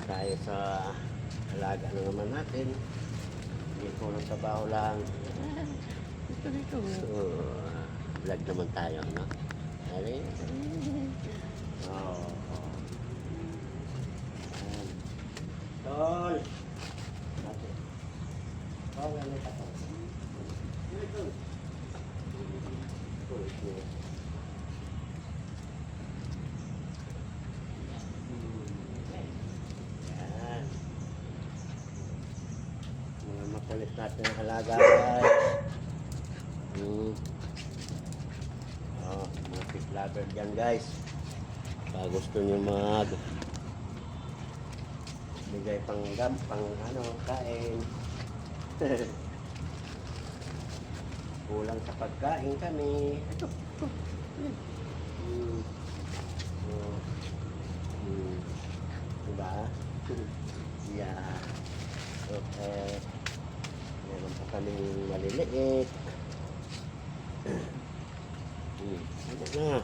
tayo sa alaga na naman natin. Hindi ko ng trabaho lang. Ito. So, vlog naman tayo, no? Alin? Oo. Tol! Ate. Oo, ganit ako. Ito. Yan. Mga makulit natin ang halaga, guys. Oh, mga fish lover dyan, guys. Pag gusto nyo bigay pang kain. Kulang sa pagkain kami. Ito. Diba? Yeah. Okay. Meron pa kaming maliliit. Ano na?